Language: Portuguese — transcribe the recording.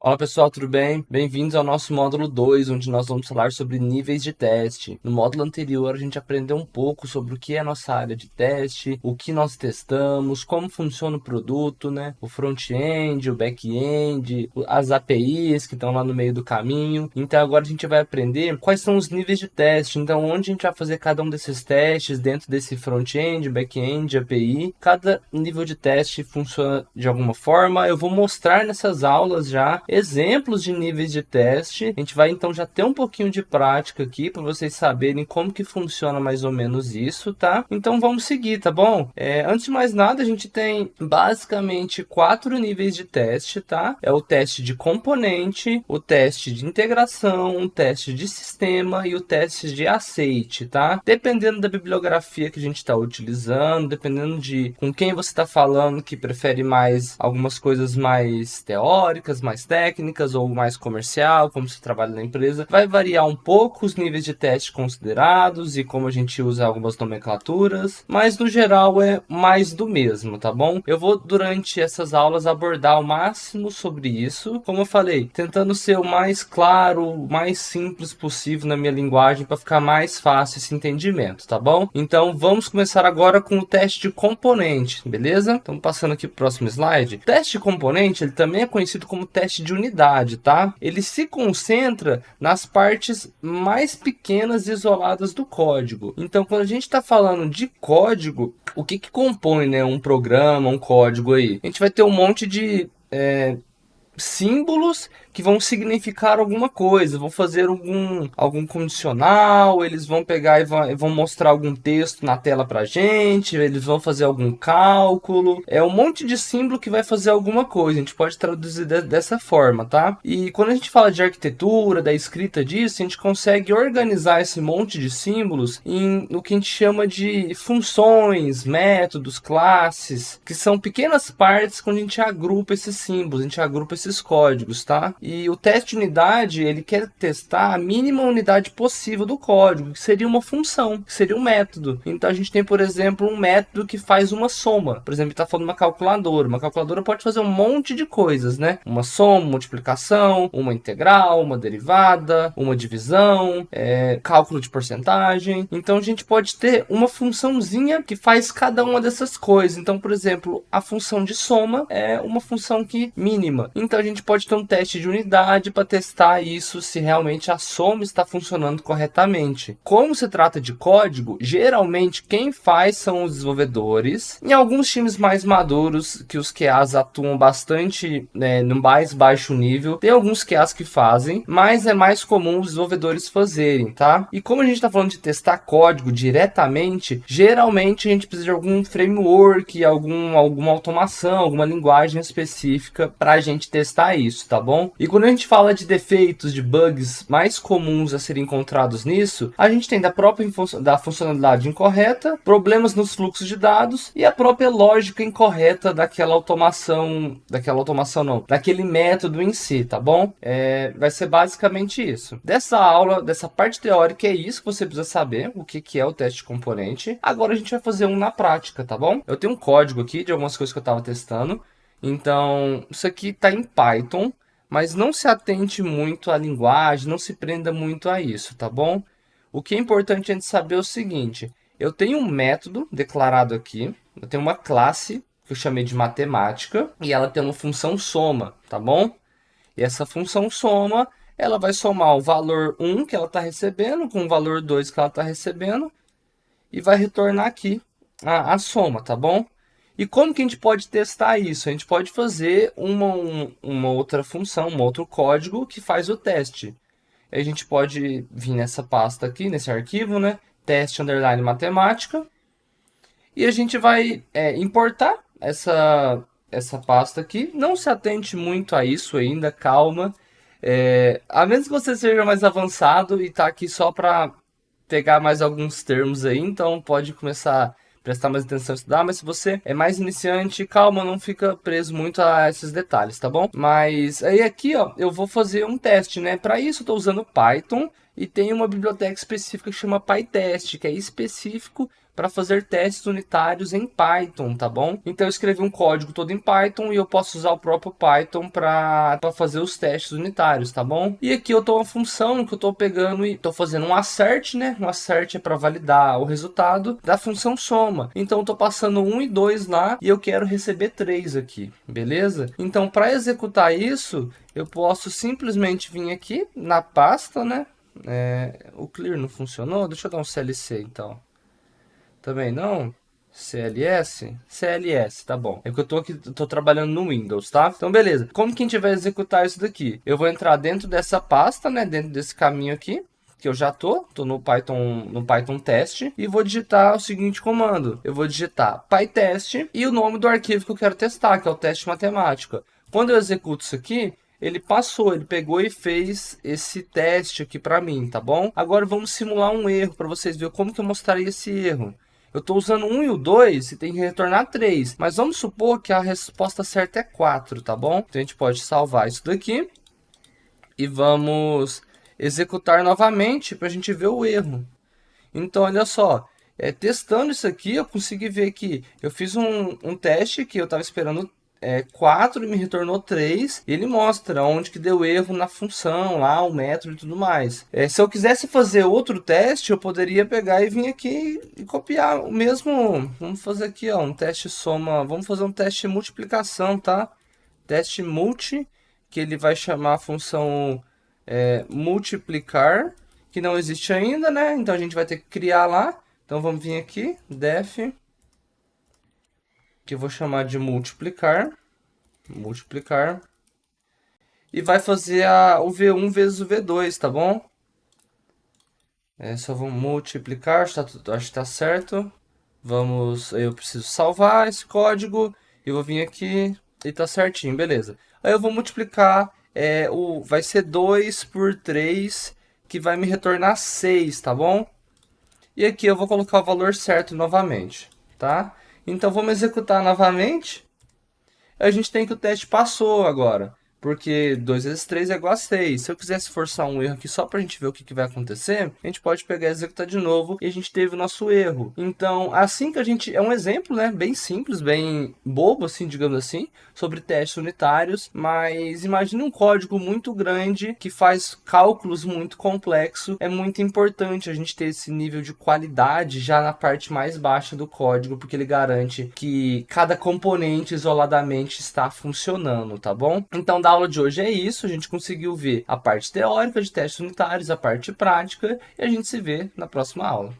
Olá pessoal, tudo bem? Bem-vindos ao nosso módulo 2, onde nós vamos falar sobre níveis de teste. No módulo anterior, a gente aprendeu um pouco sobre o que é a nossa área de teste, o que nós testamos, como funciona o produto, né? O front-end, o back-end, as APIs que estão lá no meio do caminho. Então agora a gente vai aprender quais são os níveis de teste. Então onde a gente vai fazer cada um desses testes dentro desse front-end, back-end, API. Cada nível de teste funciona de alguma forma. Eu vou mostrar nessas aulas já exemplos de níveis de teste. A gente vai então já ter um pouquinho de prática aqui para vocês saberem como que funciona mais ou menos isso, tá? Então vamos seguir, tá bom? Antes de mais nada, a gente tem basicamente 4 níveis de teste, tá? É o teste de componente, o teste de integração, o teste de sistema e o teste de aceite, tá? Dependendo da bibliografia que a gente está utilizando, dependendo de com quem você está falando, que prefere mais algumas coisas mais teóricas, mais técnicas ou mais comercial, como se trabalha na empresa, vai variar um pouco os níveis de teste considerados e como a gente usa algumas nomenclaturas, mas no geral é mais do mesmo, tá bom? Eu vou durante essas aulas abordar o máximo sobre isso, como eu falei, tentando ser o mais claro, o mais simples possível na minha linguagem para ficar mais fácil esse entendimento, tá bom? Então vamos começar agora com o teste de componente, beleza? Então passando aqui para o próximo slide. O teste de componente, ele também é conhecido como teste de unidade, tá? Ele se concentra nas partes mais pequenas e isoladas do código. Então, quando a gente está falando de código, o que compõe, né, um programa, um código aí? A gente vai ter um monte de símbolos que vão significar alguma coisa, vão fazer algum condicional, eles vão pegar e vão mostrar algum texto na tela pra gente, eles vão fazer algum cálculo, é um monte de símbolo que vai fazer alguma coisa, a gente pode traduzir dessa forma, tá? E quando a gente fala de arquitetura, da escrita disso, a gente consegue organizar esse monte de símbolos no que a gente chama de funções, métodos, classes, que são pequenas partes quando a gente agrupa esses símbolos, a gente agrupa esses códigos, tá? E o teste de unidade, ele quer testar a mínima unidade possível do código, que seria uma função, que seria um método. Então a gente tem, por exemplo, um método que faz uma soma. Por exemplo, está falando de uma calculadora. Uma calculadora pode fazer um monte de coisas, né? Uma soma, uma multiplicação, uma integral, uma derivada, uma divisão, cálculo de porcentagem. Então a gente pode ter uma funçãozinha que faz cada uma dessas coisas. Então, por exemplo, a função de soma é uma função mínima. Então a gente pode ter um teste de unidade para testar isso, se realmente a soma está funcionando corretamente. Como se trata de código, geralmente quem faz são os desenvolvedores. Em alguns times mais maduros, que os QAs atuam bastante no mais baixo nível, tem alguns QAs que fazem, mas é mais comum os desenvolvedores fazerem, tá? E como a gente está falando de testar código diretamente, geralmente a gente precisa de algum framework, alguma automação, alguma linguagem específica para a gente testar isso, tá bom? E quando a gente fala de defeitos, de bugs mais comuns a serem encontrados nisso, a gente tem da funcionalidade incorreta, problemas nos fluxos de dados e a própria lógica incorreta daquele método em si, tá bom? Vai ser basicamente isso. Dessa aula, dessa parte teórica, é isso que você precisa saber, o que é o teste de componente. Agora a gente vai fazer um na prática, tá bom? Eu tenho um código aqui de algumas coisas que eu estava testando. Então, isso aqui está em Python, mas não se atente muito à linguagem, não se prenda muito a isso, tá bom? O que é importante a gente saber é o seguinte, eu tenho um método declarado aqui, eu tenho uma classe que eu chamei de matemática, e ela tem uma função soma, tá bom? E essa função soma, ela vai somar o valor 1 que ela está recebendo com o valor 2 que ela está recebendo, e vai retornar aqui a soma, tá bom? E como que a gente pode testar isso? A gente pode fazer uma outra função, um outro código que faz o teste. A gente pode vir nessa pasta aqui, nesse arquivo, né? Teste underline matemática. E a gente vai importar essa pasta aqui. Não se atente muito a isso ainda, calma. A menos que você seja mais avançado e tá aqui só para pegar mais alguns termos aí, então pode começar prestar mais atenção e estudar, mas se você é mais iniciante, calma, não fica preso muito a esses detalhes, tá bom? Mas aí aqui, ó, eu vou fazer um teste, né? Para isso eu tô usando Python e tem uma biblioteca específica que chama PyTest, que é específico para fazer testes unitários em Python, tá bom? Então eu escrevi um código todo em Python e eu posso usar o próprio Python para fazer os testes unitários, tá bom? E aqui eu tô uma função que eu tô pegando e tô fazendo um assert, né? Um assert é para validar o resultado da função soma. Então eu tô passando 1 e 2 lá e eu quero receber 3 aqui, beleza? Então para executar isso, eu posso simplesmente vir aqui na pasta, né? O clear não funcionou? Deixa eu dar um CLC então. Também não? CLS? CLS, tá bom. É que eu tô aqui, tô trabalhando no Windows, tá? Então, beleza. Como que a gente vai executar isso daqui? Eu vou entrar dentro dessa pasta, né? Dentro desse caminho aqui, que eu já tô no Python teste, e vou digitar o seguinte comando. Eu vou digitar pytest e o nome do arquivo que eu quero testar, que é o teste matemática. Quando eu executo isso aqui, ele passou, ele pegou e fez esse teste aqui para mim, tá bom? Agora vamos simular um erro para vocês verem como que eu mostraria esse erro. Eu estou usando 1 e o 2 e tem que retornar 3. Mas vamos supor que a resposta certa é 4, tá bom? Então a gente pode salvar isso daqui. E vamos executar novamente para a gente ver o erro. Então olha só. Testando isso aqui, eu consegui ver que eu fiz um teste que eu estava esperando 4 e me retornou 3. E ele mostra onde que deu erro na função, lá, o método e tudo mais. Se eu quisesse fazer outro teste, eu poderia pegar e vir aqui e copiar o mesmo. Vamos fazer aqui, ó, um teste soma. Vamos fazer um teste de multiplicação, tá? Teste multi, que ele vai chamar a função multiplicar, que não existe ainda, né? Então a gente vai ter que criar lá. Então vamos vir aqui, def, que eu vou chamar de multiplicar, e vai fazer o V1 vezes o V2, tá bom? Só vamos multiplicar, acho que está certo. Eu preciso salvar esse código, eu vou vir aqui e tá certinho, beleza. Aí eu vou multiplicar, vai ser 2 por 3, que vai me retornar 6, tá bom? E aqui eu vou colocar o valor certo novamente, tá? Então vamos executar novamente. A gente tem que o teste passou agora, porque 2 vezes 3 é igual a 6. Se eu quisesse forçar um erro aqui só para a gente ver o que vai acontecer, a gente pode pegar e executar de novo e a gente teve o nosso erro. Então, assim que a gente... É um exemplo, né? Bem simples, bem bobo, assim, digamos assim, sobre testes unitários, mas imagine um código muito grande que faz cálculos muito complexos. É muito importante a gente ter esse nível de qualidade já na parte mais baixa do código, porque ele garante que cada componente isoladamente está funcionando, tá bom? Então, da aula de hoje é isso. A gente conseguiu ver a parte teórica de testes unitários, a parte prática, e a gente se vê na próxima aula.